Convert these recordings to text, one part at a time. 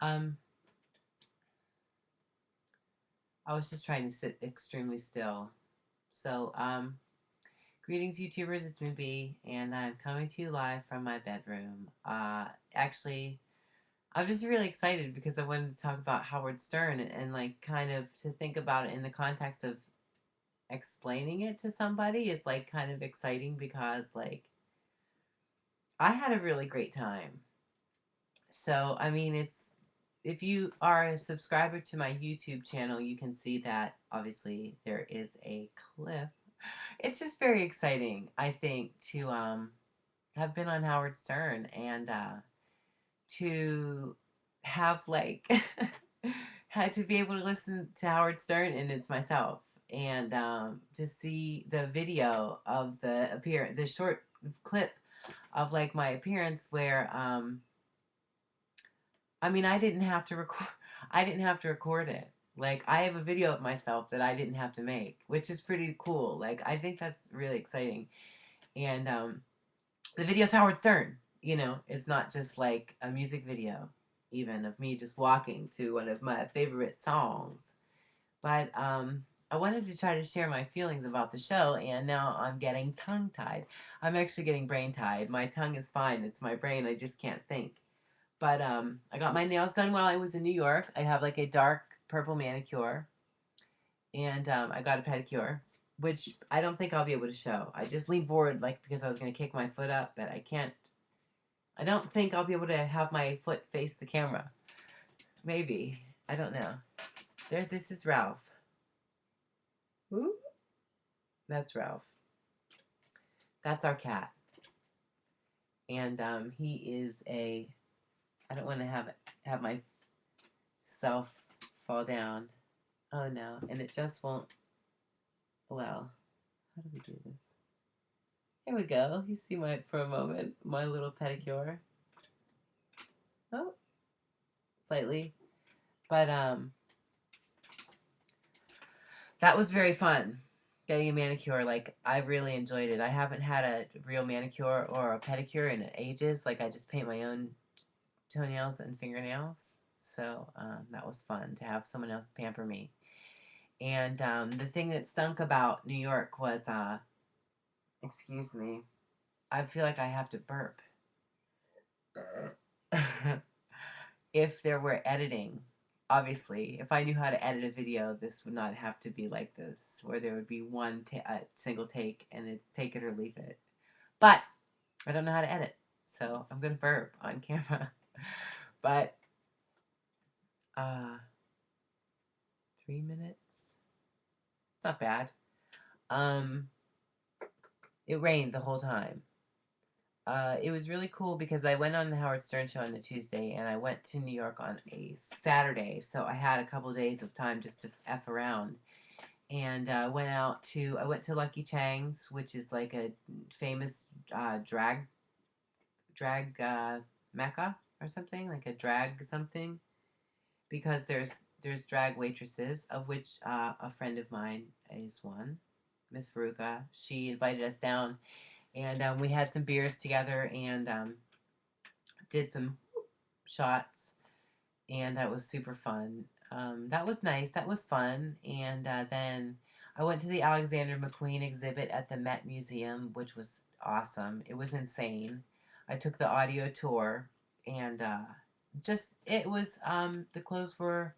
Um, I was just trying to sit extremely still. So, greetings, YouTubers. It's me, B, and I'm coming to you live from my bedroom. Actually, I'm just really excited because I wanted to talk about Howard Stern and like kind of to think about it in the context of explaining it to somebody is like kind of exciting because like I had a really great time. So, I mean, it's if you are a subscriber to my YouTube channel, you can see that obviously there is a clip. It's just very exciting, I think, to have been on Howard Stern and to have like had to be able to listen to Howard Stern and it's myself and to see the video of the short clip of like my appearance where I mean, I didn't have to record. I didn't have to record it. Like, I have a video of myself that I didn't have to make, which is pretty cool. Like, I think that's really exciting. And the video's Howard Stern. You know, it's not just like a music video, even of me just walking to one of my favorite songs. But I wanted to try to share my feelings about the show, and now I'm getting tongue tied. I'm actually getting brain tied. My tongue is fine. It's my brain. I just can't think. But I got my nails done while I was in New York. I have like a dark purple manicure, and I got a pedicure, which I don't think I'll be able to show. I just leaned forward like because I was gonna kick my foot up, but I can't. I don't think I'll be able to have my foot face the camera. Maybe I don't know. There, this is Ralph. Ooh, that's Ralph. That's our cat, and he is a. I don't want to have myself fall down. Oh no, and it just won't. Well, how do we do this? Here we go. You see my, for a moment, my little pedicure. Oh, slightly. But that was very fun. Getting a manicure, like I really enjoyed it. I haven't had a real manicure or a pedicure in ages. Like I just paint my own toenails and fingernails. So that was fun to have someone else pamper me. And the thing that stunk about New York was, excuse me, I feel like I have to burp. If there were editing, obviously, if I knew how to edit a video, this would not have to be like this, where there would be one single take and it's take it or leave it. But I don't know how to edit, so I'm gonna burp on camera. But uh, 3 minutes. It's not bad. Um, it rained the whole time. It was really cool because I went on the Howard Stern show on a Tuesday and I went to New York on a Saturday, so I had a couple days of time just to f around. And I went to Lucky Chang's, which is like a famous drag mecca or something, like a drag something, because there's drag waitresses, of which a friend of mine is one, Miss Veruca. She invited us down, and we had some beers together and did some shots, and that was super fun. That was nice. That was fun. And then I went to the Alexander McQueen exhibit at the Met Museum, which was awesome. It was insane. I took the audio tour, and just it was the clothes were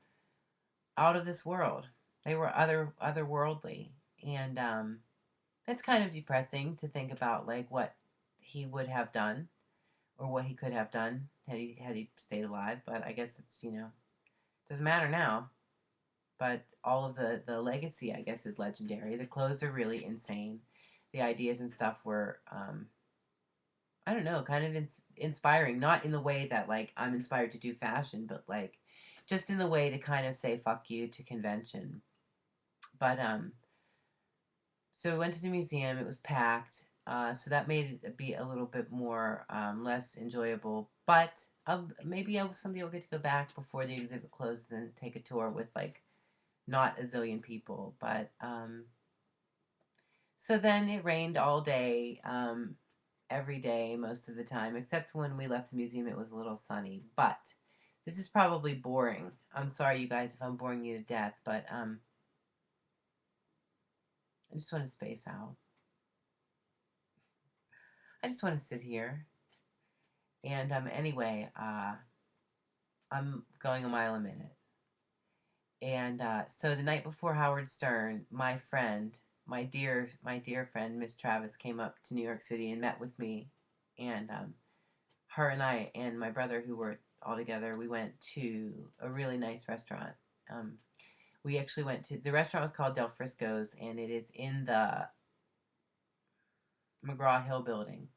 out of this world. They were otherworldly, and it's kind of depressing to think about like what he would have done or what he could have done had he stayed alive. But I guess it's doesn't matter now. But all of the legacy, I guess, is legendary. The clothes are really insane. The ideas and stuff were, I don't know, kind of inspiring. Not in the way that like I'm inspired to do fashion, but like just in the way to kind of say fuck you to convention. But so we went to the museum. It was packed. So that made it be a little bit more less enjoyable. But maybe someday I'll get to go back before the exhibit closes and take a tour with like not a zillion people. But so then it rained all day, every day, most of the time, except when we left the museum, it was a little sunny. But This is probably boring. I'm sorry, you guys, if I'm boring you to death, but I just want to space out. I just want to sit here. And anyway, I'm going a mile a minute. And so the night before Howard Stern, my friend, my dear friend, Miss Travis, came up to New York City and met with me, and her and I and my brother, who were all together, we went to a really nice restaurant. Um, we actually went to the restaurant was called Del Frisco's, and it is in the McGraw Hill building,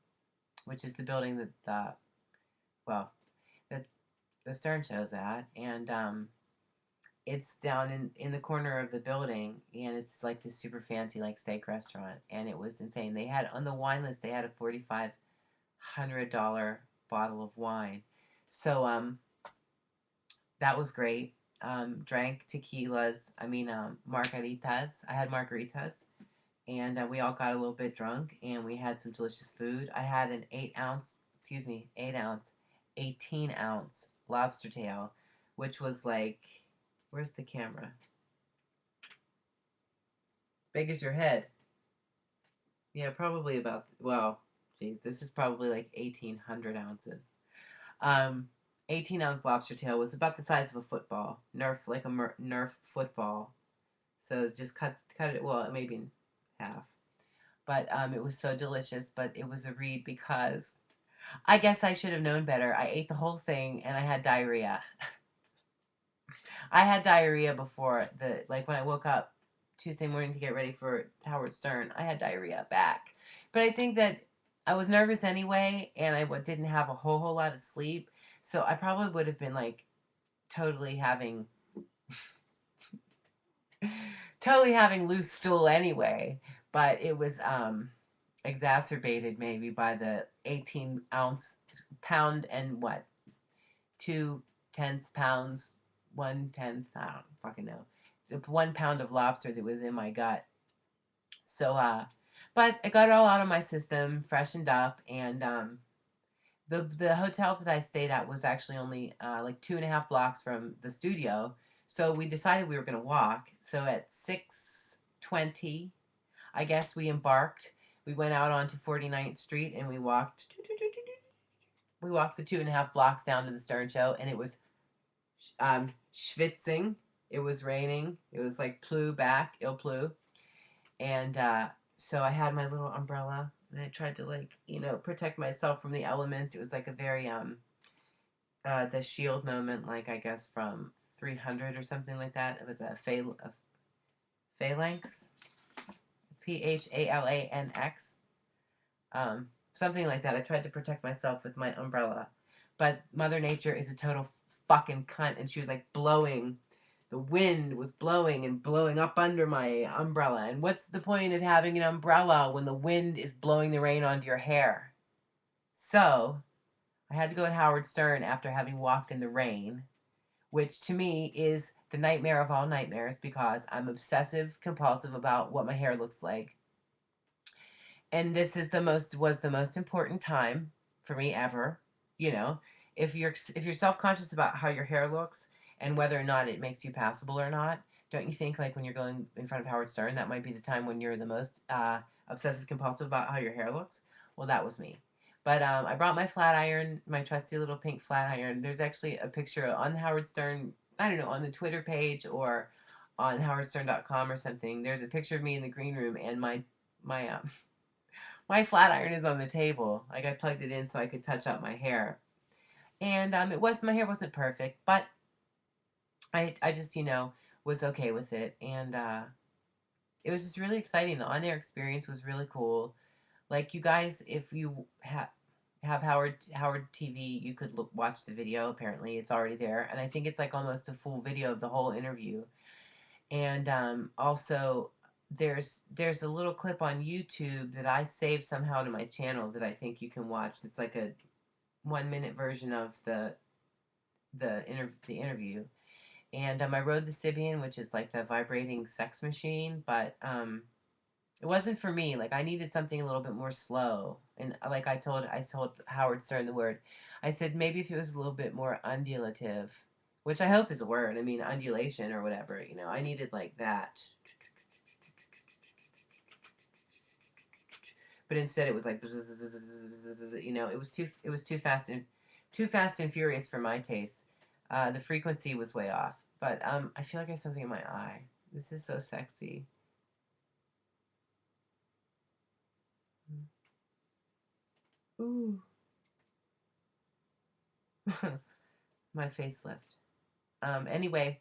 which is the building that well that the Stern show's at, and it's down in the corner of the building, and it's like this super fancy like steak restaurant, and it was insane. They had on the wine list, they had a $4,500 bottle of wine, so that was great. Drank tequilas, margaritas. I had margaritas, and we all got a little bit drunk, and we had some delicious food. I had an 8 ounce 18 ounce lobster tail, which was like, where's the camera? Big as your head. Yeah, probably about, well, geez, this is probably like 1,800 ounces. Um, 18 ounce lobster tail was about the size of a football, Nerf, like a Nerf football. So just cut it, well, maybe in half. But it was so delicious, but it was a read because I guess I should have known better. I ate the whole thing and I had diarrhea. I had diarrhea before like when I woke up Tuesday morning to get ready for Howard Stern. I had diarrhea back. But I think that I was nervous anyway, and I didn't have a whole lot of sleep. So I probably would have been like totally having totally having loose stool anyway. But it was exacerbated maybe by the 18 ounce pound and what 2/10 pounds, 1/10, I don't fucking know, 1 pound of lobster that was in my gut. So but I got it all out of my system, freshened up, and the hotel that I stayed at was actually only like 2.5 blocks from the studio. So we decided we were gonna walk. So at 6:20, I guess we embarked. We went out onto 49th Street and we walked the 2.5 blocks down to the Stern Show, and it was schwitzing. It was raining. It was like plu back, il plu. And so I had my little umbrella, and I tried to like, protect myself from the elements. It was like a very the shield moment, like I guess from 300 or something like that. It was a phalanx, Phalanx, something like that. I tried to protect myself with my umbrella, but Mother Nature is a total fucking cunt, and she was like blowing. The wind was blowing and blowing up under my umbrella. And what's the point of having an umbrella when the wind is blowing the rain onto your hair? So I had to go at Howard Stern after having walked in the rain, which to me is the nightmare of all nightmares because I'm obsessive compulsive about what my hair looks like. And this is the most was the most important time for me ever. You know, if you're self-conscious about how your hair looks and whether or not it makes you passable or not, don't you think like when you're going in front of Howard Stern, that might be the time when you're the most obsessive compulsive about how your hair looks? Well, that was me. But I brought my flat iron, my trusty little pink flat iron. There's actually a picture on Howard Stern, I don't know, on the Twitter page or on howardstern.com or something. There's a picture of me in the green room, and my my flat iron is on the table. Like I plugged it in so I could touch up my hair. And my hair wasn't perfect, but I just, was okay with it. And it was just really exciting. The on-air experience was really cool. Like you guys, if you have Howard TV, you could watch the video. Apparently, it's already there, and I think it's like almost a full video of the whole interview. And also, there's a little clip on YouTube that I saved somehow to my channel that I think you can watch. It's like a 1 minute version of the interview. And I rode the Sibian, which is like the vibrating sex machine, but it wasn't for me. Like I needed something a little bit more slow. And like I told Howard Stern the word. I said maybe if it was a little bit more undulative, which I hope is a word. I mean undulation or whatever. I needed like that. But instead it was like it was too fast and furious for my taste. The frequency was way off. But I feel like I have something in my eye. This is so sexy. Ooh. My facelift. Anyway,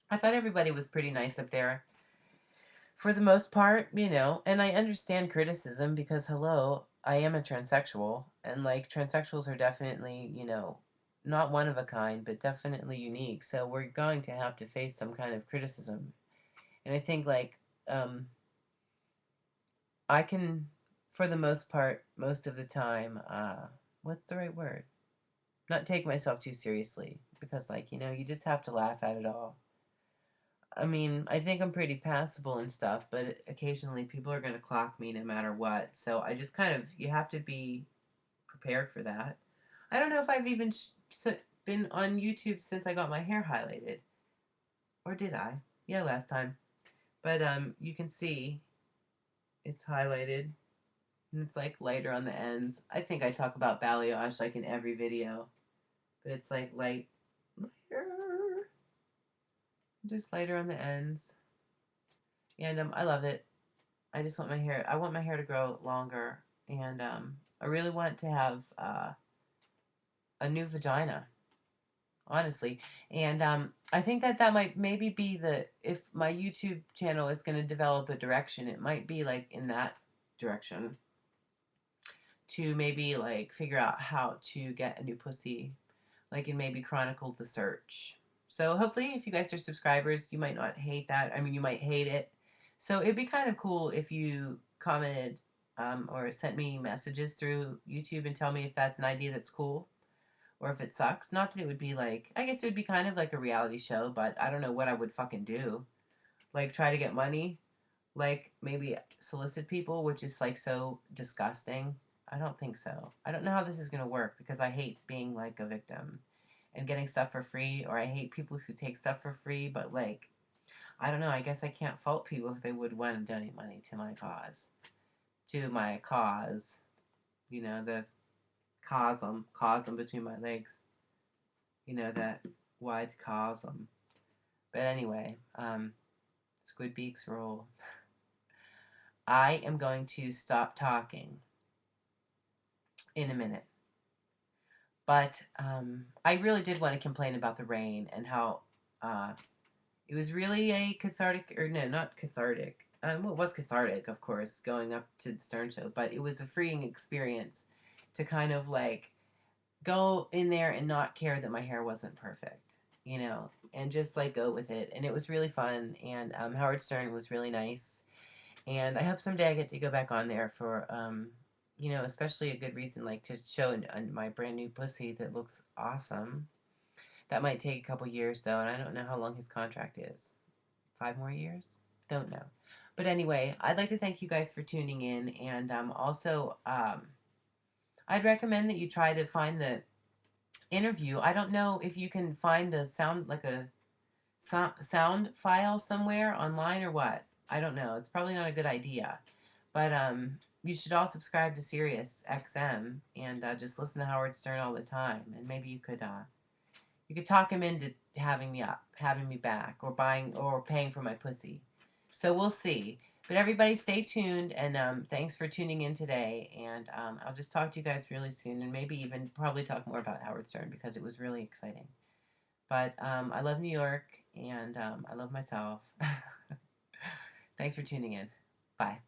I thought everybody was pretty nice up there for the most part, and I understand criticism because, hello, I am a transsexual, and like transsexuals are definitely, not one of a kind, but definitely unique. So we're going to have to face some kind of criticism. And I think, like, I can, for the most part, most of the time, what's the right word? Not take myself too seriously because, like, you just have to laugh at it all. I mean, I think I'm pretty passable and stuff, but occasionally people are going to clock me no matter what. So I just kind of, you have to be prepared for that. I don't know if I've even been on YouTube since I got my hair highlighted. Or did I? Yeah, last time. But you can see it's highlighted and it's like lighter on the ends. I think I talk about balayage like in every video, but it's like lighter, just lighter on the ends. And I love it. I want my hair to grow longer, and I really want to have a new vagina, honestly. And I think that might maybe be if my YouTube channel is going to develop a direction, it might be like in that direction to maybe like figure out how to get a new pussy, like and maybe chronicle the search. So hopefully, if you guys are subscribers, you might not hate that. I mean, you might hate it. So it'd be kind of cool if you commented or sent me messages through YouTube and tell me if that's an idea that's cool or if it sucks. Not that it would be like, I guess it would be kind of like a reality show, but I don't know what I would fucking do. Like try to get money, like maybe solicit people, which is like so disgusting. I don't think so. I don't know how this is going to work because I hate being like a victim and getting stuff for free, or I hate people who take stuff for free, but like, I don't know. I guess I can't fault people if they would want to donate money to my cause. To my cause. The cosm between my legs. That wide cosm. But anyway, squid beaks roll. I am going to stop talking in a minute. But I really did want to complain about the rain and how it was really a cathartic, or no, not cathartic. Well, it was cathartic, of course, going up to the Stern Show, but it was a freeing experience to kind of like go in there and not care that my hair wasn't perfect, and just like go with it. And it was really fun. And Howard Stern was really nice. And I hope someday I get to go back on there for, especially a good reason, like to show my brand new pussy that looks awesome. That might take a couple years though, and I don't know how long his contract is. 5 more years? Don't know. But anyway, I'd like to thank you guys for tuning in, and also I'd recommend that you try to find the interview. I don't know if you can find a sound like a sound file somewhere online or what. I don't know. It's probably not a good idea. But you should all subscribe to Sirius XM and just listen to Howard Stern all the time. And maybe you could talk him into having me back, or buying or paying for my pussy. So we'll see. But everybody, stay tuned, and thanks for tuning in today. And I'll just talk to you guys really soon, and maybe even probably talk more about Howard Stern because it was really exciting. But I love New York, and I love myself. Thanks for tuning in. Bye.